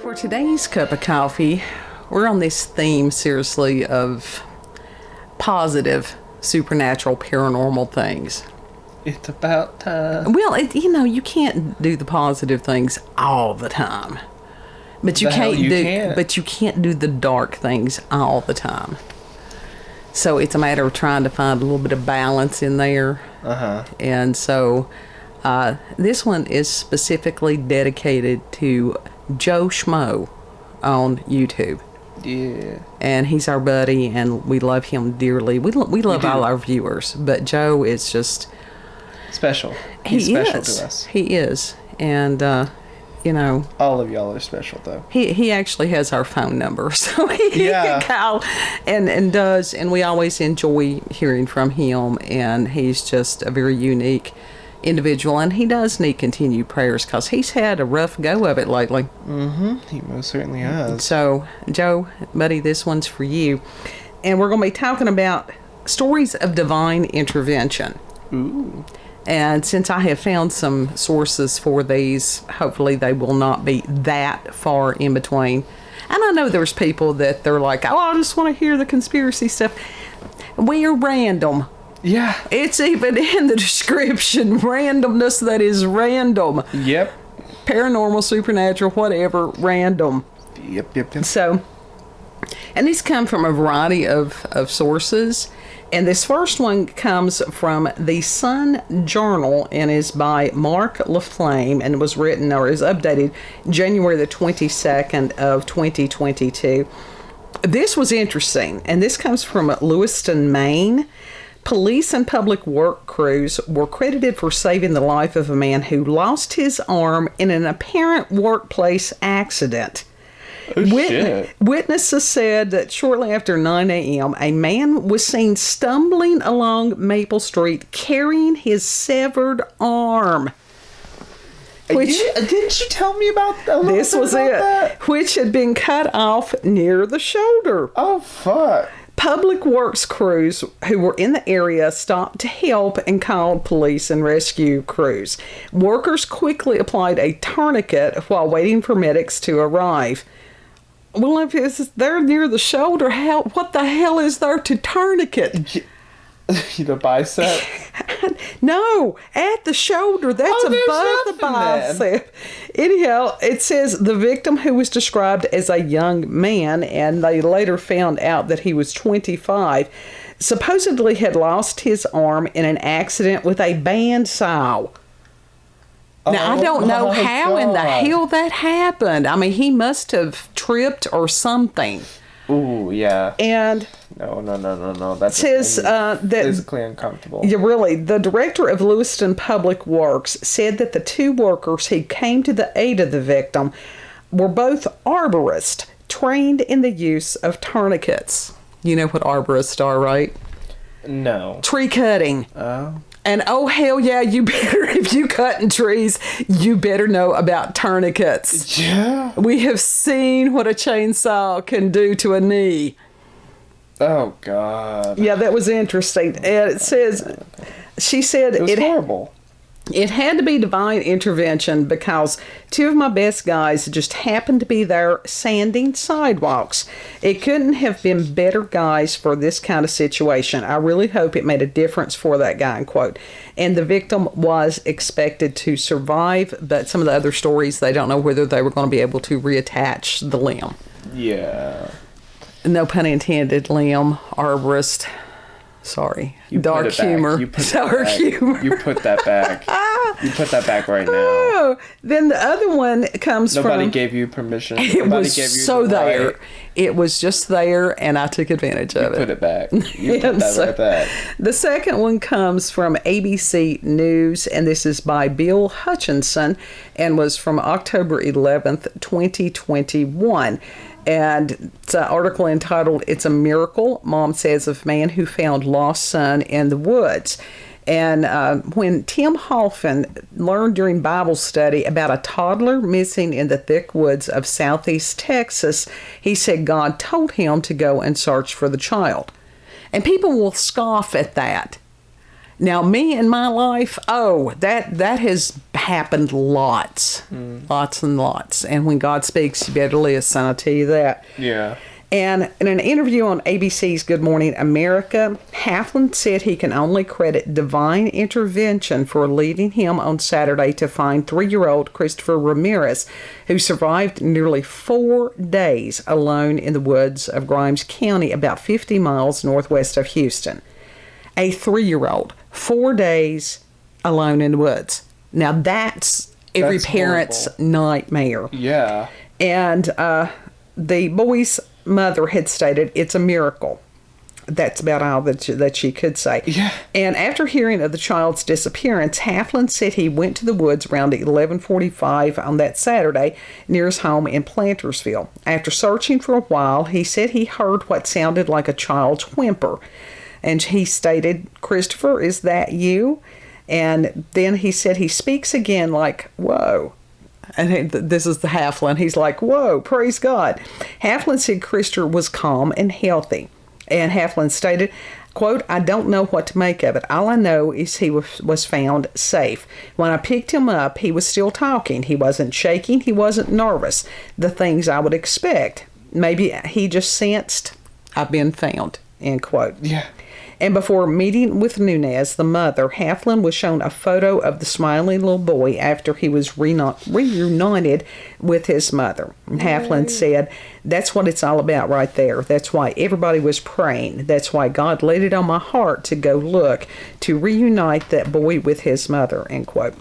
For today's cup of coffee, we're on this theme, seriously, of positive, supernatural, paranormal things. It's about time. Well, you can't do the positive things all the time. But you can't do the dark things all the time. So it's a matter of trying to find a little bit of balance in there. Uh-huh. And so this one is specifically dedicated to Joe Schmo on YouTube. Yeah. And he's our buddy, and we love him dearly. We love all our viewers, but Joe is just special. He's special to us. He is. And all of y'all are special, though. He actually has our phone number, so he can call and we always enjoy hearing from him, and he's just a very unique individual, and he does need continued prayers because he's had a rough go of it lately. Mm-hmm. He most certainly has. So, Joe, buddy, this one's for you. And we're going to be talking about stories of divine intervention. Ooh. And since I have found some sources for these, hopefully they will not be that far in between. And I know there's people that they're like, oh, I just want to hear the conspiracy stuff. We are random. Yeah. It's even in the description. Randomness that is random. Yep. Paranormal, supernatural, whatever, random. Yep. So, and these come from a variety of sources. And this first one comes from the Sun Journal and is by Mark LaFlamme and was written or is updated January the 22nd of 2022. This was interesting, and this comes from Lewiston, Maine. Police and public work crews were credited for saving the life of a man who lost his arm in an apparent workplace accident. Witnesses said that shortly after 9 a.m., a man was seen stumbling along Maple Street carrying his severed arm. Didn't you tell me about that? This was it, which had been cut off near the shoulder. Oh, fuck. Public works crews who were in the area stopped to help and called police and rescue crews. Workers quickly applied a tourniquet while waiting for medics to arrive. Well, if it's there near the shoulder, what the hell is there to tourniquet? The bicep? No, at the shoulder. That's above the bicep. Anyhow, it says the victim, who was described as a young man, and they later found out that he was 25, supposedly had lost his arm in an accident with a bandsaw. Now, I don't know how in the hell that happened. I mean, he must have tripped or something. Ooh, yeah. And no. That says that physically uncomfortable. Yeah, really. The director of Lewiston Public Works said that the two workers who came to the aid of the victim were both arborists trained in the use of tourniquets. You know what arborists are, right? No. Tree cutting. Oh. And oh, hell yeah, you better, if you cutting trees, you better know about tourniquets. Yeah. We have seen what a chainsaw can do to a knee. Oh, God. Yeah, that was interesting. And it says, she said... It was horrible. It had to be divine intervention because two of my best guys just happened to be there sanding sidewalks. It couldn't have been better guys for this kind of situation. I really hope it made a difference for that guy, unquote. And the victim was expected to survive, but some of the other stories, they don't know whether they were going to be able to reattach the limb. Yeah. No pun intended, limb, arborist. Sorry. Dark humor. Dark humor. You put that back. You put that back right now. Oh, then the other one comes from... Nobody gave you permission. It was so there. It was just there, and I took advantage of it. You put it back. You put that right back. The second one comes from ABC News, and this is by Bill Hutchinson, and was from October 11th, 2021. And it's an article entitled, "It's a Miracle," Mom Says, of man who found lost son in the woods. And when Tim Hoffman learned during Bible study about a toddler missing in the thick woods of southeast Texas, he said God told him to go and search for the child. And people will scoff at that. Now, me in my life, that has happened lots. Lots and lots. And when God speaks, you better listen, I'll tell you that. Yeah. And in an interview on ABC's Good Morning America, Halfland said he can only credit divine intervention for leading him on Saturday to find 3-year-old Christopher Ramirez, who survived nearly 4 days alone in the woods of Grimes County, about 50 miles northwest of Houston. A 3-year-old, 4 days alone in the woods. Now that's every parent's horrible. nightmare. Yeah. And the boy's mother had stated it's a miracle. That's about all that she could say. Yeah. And after hearing of the child's disappearance, Halfland said he went to the woods around 11:45 on that Saturday near his home in Plantersville. After searching for a while, he said he heard what sounded like a child's whimper. And he stated, "Christopher, is that you?" And then he said he speaks again like, "Whoa." And this is the Halfland. He's like, "Whoa, praise God." Halfland said Christopher was calm and healthy. And Halfland stated, quote, "I don't know what to make of it. All I know is he was found safe. When I picked him up, he was still talking. He wasn't shaking. He wasn't nervous. The things I would expect. Maybe he just sensed I've been found," end quote. Yeah. And before meeting with Nunez, the mother, Halfland was shown a photo of the smiling little boy after he was reunited with his mother. And Halfland said, "That's what it's all about right there. That's why everybody was praying. That's why God laid it on my heart to go look, to reunite that boy with his mother," end quote.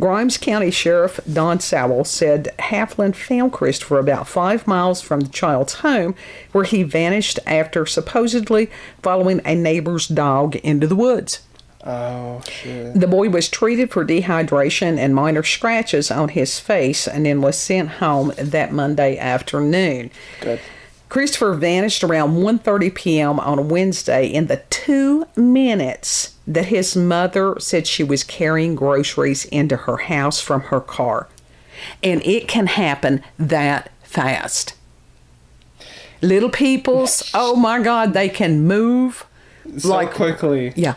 Grimes County Sheriff Don Sowell said Halfland found Christopher about 5 miles from the child's home, where he vanished after supposedly following a neighbor's dog into the woods. Oh, shit. The boy was treated for dehydration and minor scratches on his face and then was sent home that Monday afternoon. Good. Christopher vanished around 1:30 p.m. on a Wednesday in the 2 minutes that his mother said she was carrying groceries into her house from her car. And it can happen that fast. Little peoples, oh my God, they can move So quickly. Yeah,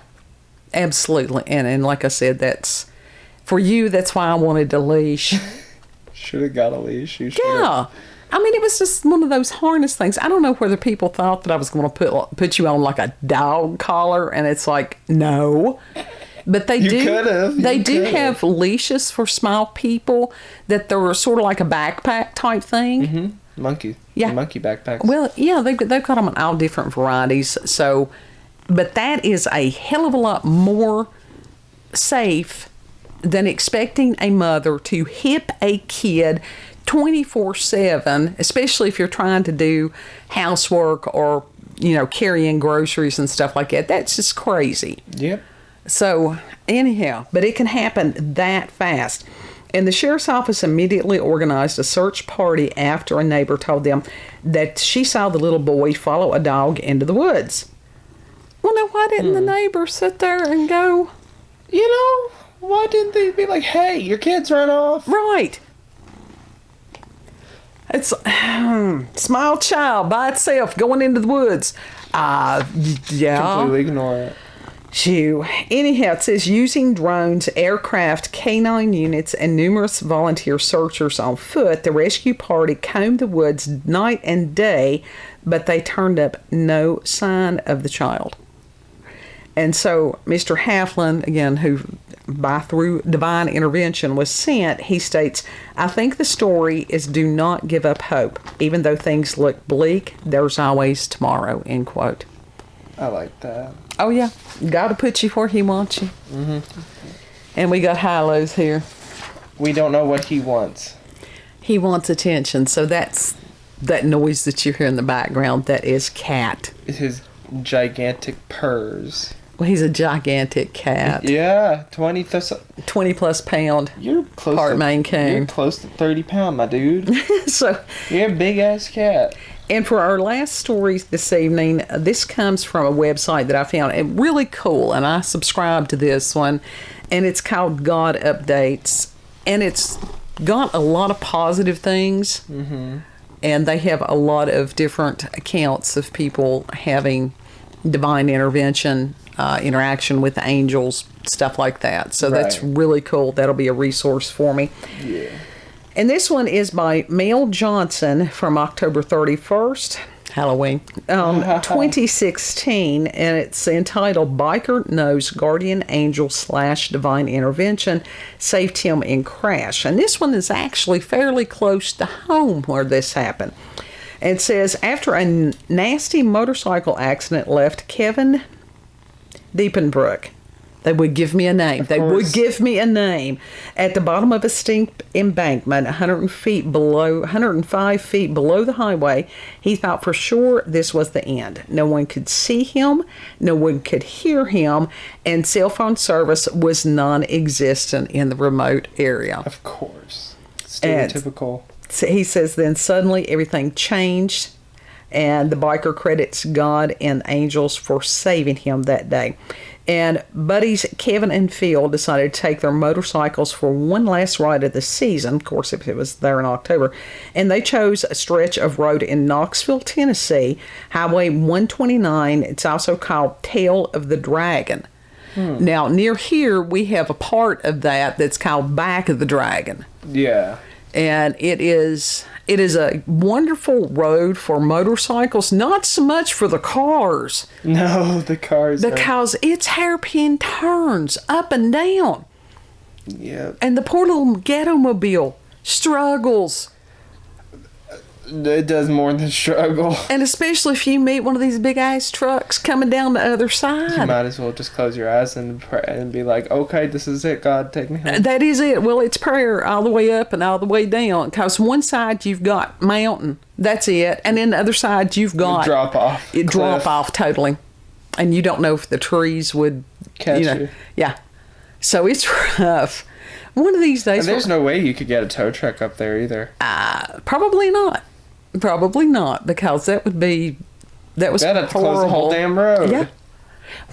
absolutely. And like I said, that's for you. That's why I wanted a leash. Should have got a leash. You should've. Yeah. I mean, it was just one of those harness things. I don't know whether people thought that I was going to put you on like a dog collar, and it's like, no. But they do have leashes for small people that they're sort of like a backpack type thing. Mm-hmm. Monkey. Yeah. Monkey backpacks. Well, yeah, they've got them in all different varieties. So, but that is a hell of a lot more safe than expecting a mother to hip a kid 24/7, especially if you're trying to do housework or, carrying groceries and stuff like that. That's just crazy. Yep. So, anyhow, but it can happen that fast. And the sheriff's office immediately organized a search party after a neighbor told them that she saw the little boy follow a dog into the woods. Well, now, why didn't the neighbor sit there and go, why didn't they be like, "Hey, your kid's run off"? right? It's small child by itself going into the woods. Yeah. Completely ignore it. Shoo. Anyhow, it says using drones, aircraft, canine units, and numerous volunteer searchers on foot, the rescue party combed the woods night and day, but they turned up no sign of the child. And so Mr. Halfland, again, who through divine intervention was sent, he states, "I think the story is do not give up hope. Even though things look bleak, there's always tomorrow," end quote. I like that. Oh, yeah. Got to put you where he wants you. Mm-hmm. And we got high-lows here. We don't know what he wants. He wants attention. So that's that noise that you hear in the background. That is Cat. His gigantic purrs. Well, he's a gigantic cat. Yeah, 20 plus pound. You're close part Maine Coon. You're close to 30 pound, my dude. So you're a big ass cat. And for our last story this evening, this comes from a website that I found really cool, and I subscribe to this one, and it's called God Updates, and it's got a lot of positive things, and they have a lot of different accounts of people having divine intervention interaction with angels, stuff like that. So that's Right. really cool. That'll be a resource for me. Yeah. And this one is by Mel Johnson from October 31st, Halloween, 2016, and it's entitled Biker Knows Guardian Angel / Divine Intervention Saved Him in Crash. And this one is actually fairly close to home where this happened. It says, after a nasty motorcycle accident left Kevin Diepenbrook. They would give me a name. They would give me a name. At the bottom of a steep embankment, 105 feet below the highway, he thought for sure this was the end. No one could see him, no one could hear him, and cell phone service was non-existent in the remote area. Of course. Stereotypical. So he says then suddenly everything changed, and the biker credits God and angels for saving him that day. And buddies Kevin and Phil decided to take their motorcycles for one last ride of the season. Of course, it was there in October. And they chose a stretch of road in Knoxville, Tennessee, Highway 129. It's also called Tail of the Dragon. Now, near here, we have a part of that that's called Back of the Dragon. Yeah. And it is a wonderful road for motorcycles, not so much for the cars. No, the cars. Because it's hairpin turns up and down. Yep. And the poor little ghetto-mobile struggles. It does more than struggle. And especially if you meet one of these big-ass trucks coming down the other You side. might as well just close your eyes and pray and be like, okay, this is it, God, take me home. That is it. Well, it's prayer all the way up and all the way down. Because one side you've got mountain. That's it. And then the other side you've got... Drop off. It drop cliff. off totally. And you don't know if the trees would... Catch you. Yeah. So it's rough. One of these days... And there's no way you could get a tow truck up there either. Probably not. Probably not, because that was That'd have to close the whole horrible. damn road. Yeah.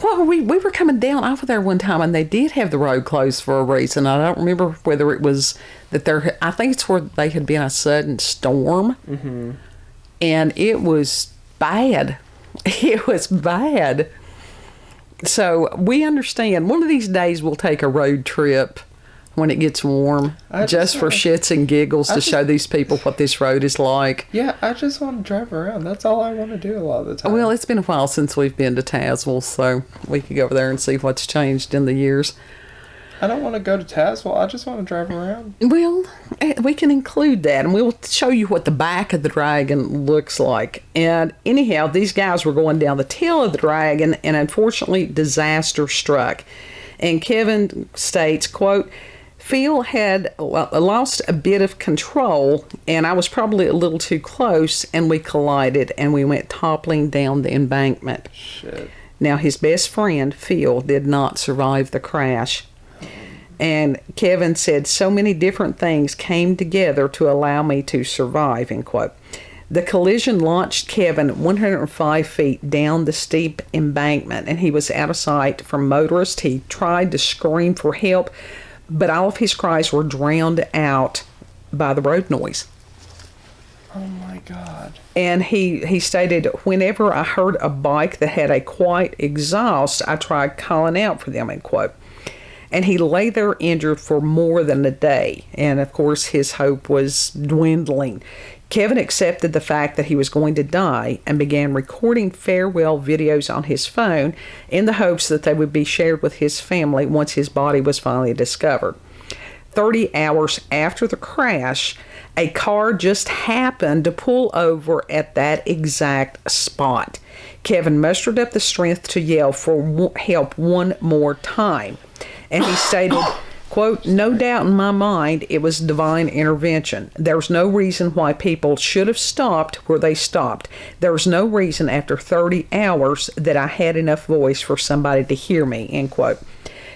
Well, we were coming down off of there one time, and they did have the road closed for a reason. I don't remember whether it was that there. I think it's where they had been a sudden storm, and it was bad. It was bad. So we understand. One of these days, we'll take a road trip when it gets warm, just for shits and giggles to show these people what this road is like. Yeah, I just want to drive around. That's all I want to do a lot of the time. Well, it's been a while since we've been to Tazewell, so we could go over there and see what's changed in the years. I don't want to go to Tazewell. I just want to drive around. Well, we can include that, and we'll show you what the back of the dragon looks like. And anyhow, these guys were going down the tail of the dragon, and unfortunately, disaster struck. And Kevin states, quote, Phil had lost a bit of control, and I was probably a little too close, and we collided, and we went toppling down the embankment. Shit. Now, his best friend, Phil, did not survive the crash. And Kevin said, so many different things came together to allow me to survive, end quote. The collision launched Kevin 105 feet down the steep embankment, and he was out of sight from motorists. He tried to scream for help, but all of his cries were drowned out by the road noise. Oh my God. And he stated, whenever I heard a bike that had a quiet exhaust, I tried calling out for them, end quote. And he lay there injured for more than a day. And of course, his hope was dwindling. Kevin accepted the fact that he was going to die and began recording farewell videos on his phone in the hopes that they would be shared with his family once his body was finally discovered. 30 hours after the crash, a car just happened to pull over at that exact spot. Kevin mustered up the strength to yell for help one more time. And he stated, quote, no doubt in my mind it was divine intervention. There's no reason why people should have stopped where they stopped. There was no reason after 30 hours that I had enough voice for somebody to hear me, end quote.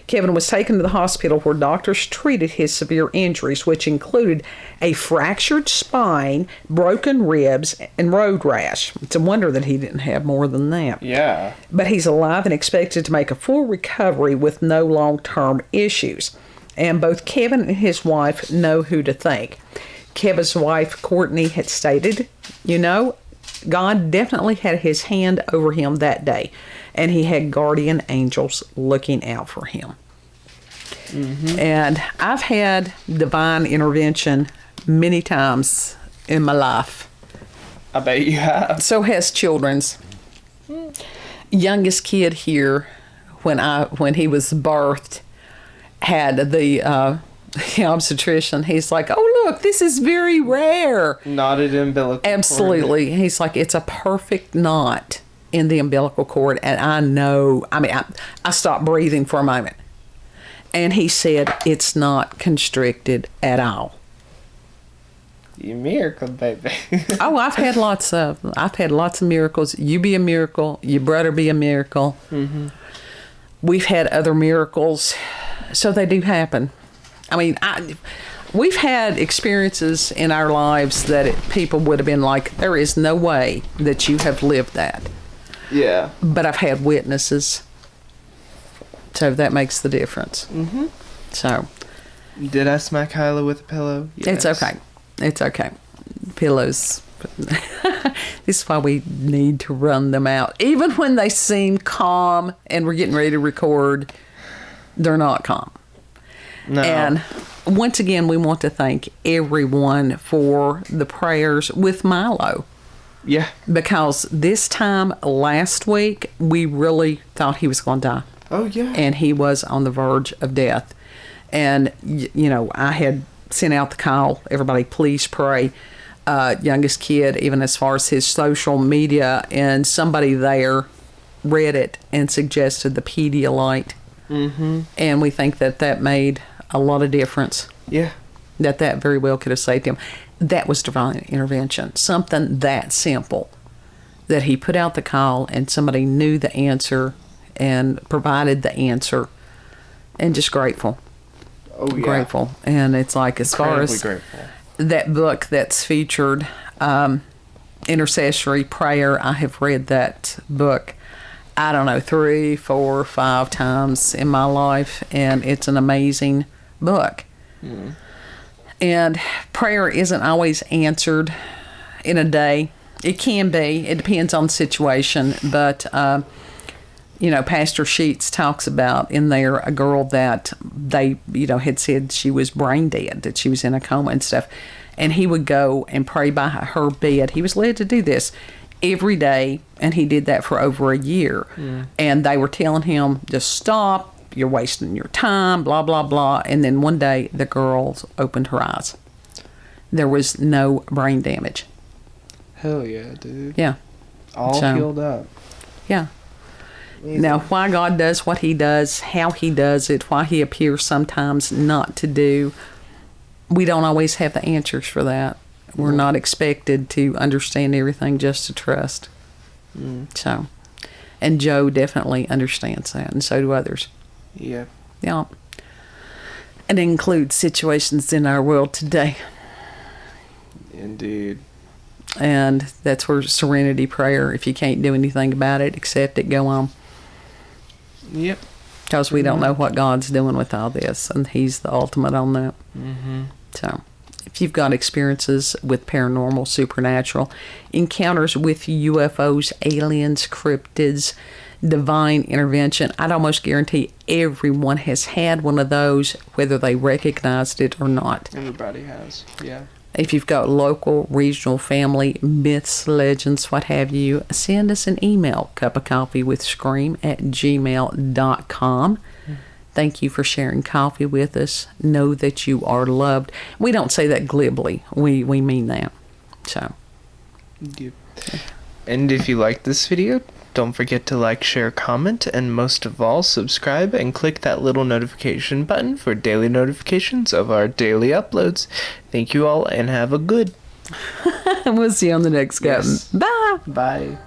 Kevin was taken to the hospital where doctors treated his severe injuries, which included a fractured spine, broken ribs, and road rash. It's a wonder that he didn't have more than that. Yeah. But he's alive and expected to make a full recovery with no long-term issues. And both Kevin and his wife know who to thank. Kevin's wife, Courtney, had stated, God definitely had his hand over him that day. and he had guardian angels looking out for him. And I've had divine intervention many times in my life. I bet you have. So has children's. Youngest kid here, when he was birthed, had the obstetrician. He's like, "Oh, look, this is very rare." Knotted umbilical cord. Absolutely. He's like, "It's a perfect knot in the umbilical cord." And I stopped breathing for a moment. And he said, "It's not constricted at all." You miracle, baby. Oh, I've had lots of miracles. You be a miracle. Your brother be a miracle. Mm-hmm. We've had other miracles, so they do happen. I mean, we've had experiences in our lives that people would have been like, "There is no way that you have lived that." Yeah. But I've had witnesses, so that makes the difference. Mm-hmm. So. Did I smack Hyla with a pillow? Yes. It's okay. It's okay. Pillows. This is why we need to run them out. Even when they seem calm and we're getting ready to record, they're not calm. No. And once again, we want to thank everyone for the prayers with Milo. Yeah. Because this time last week, we really thought he was going to die. Oh, yeah. And he was on the verge of death. And, I had sent out the call, everybody please pray. Youngest kid, even as far as his social media, and somebody there read it and suggested the Pedialyte. Mm-hmm. And we think that made a lot of difference. Yeah. That very well could have saved him. That was divine intervention. Something that simple, that he put out the call and somebody knew the answer and provided the answer, and just grateful. Oh, yeah. Grateful. And it's like, as far as grateful. That book that's featured, Intercessory Prayer, I have read that book, I don't know, 3, 4, 5 times in my life, and it's an amazing book. Mm. And prayer isn't always answered in a day. It can be. It depends on the situation, but Pastor Sheets talks about in there a girl that they, had said she was brain dead, that she was in a coma and stuff. And he would go and pray by her bed. He was led to do this every day, and he did that for over a year. Mm. And they were telling him, just stop, you're wasting your time, blah, blah, blah. And then one day, the girl opened her eyes. There was no brain damage. Hell yeah, dude. Yeah. All healed up. Yeah. Now, why God does what he does, how he does it, why he appears sometimes not to do, we don't always have the answers for that. We're not expected to understand everything, just to trust. Mm. So, and Joe definitely understands that, and so do others. Yeah. Yeah. And it includes situations in our world today. Indeed. And that's where serenity prayer, if you can't do anything about it, accept it, go on. Yep. Because we don't know what God's doing with all this, and he's the ultimate on that. Mm-hmm. So, if you've got experiences with paranormal, supernatural, encounters with UFOs, aliens, cryptids, divine intervention, I'd almost guarantee everyone has had one of those, whether they recognized it or not. Everybody has, yeah. If you've got local, regional, family, myths, legends, what have you, send us an email, cupofcoffeewithscream@gmail.com. Thank you for sharing coffee with us. Know that you are loved. We don't say that glibly. We mean that. So. Yep. And if you like this video, don't forget to like, share, comment, and most of all, subscribe and click that little notification button for daily notifications of our daily uploads. Thank you all and have a good. We'll see you on the next one. Yes. Bye. Bye.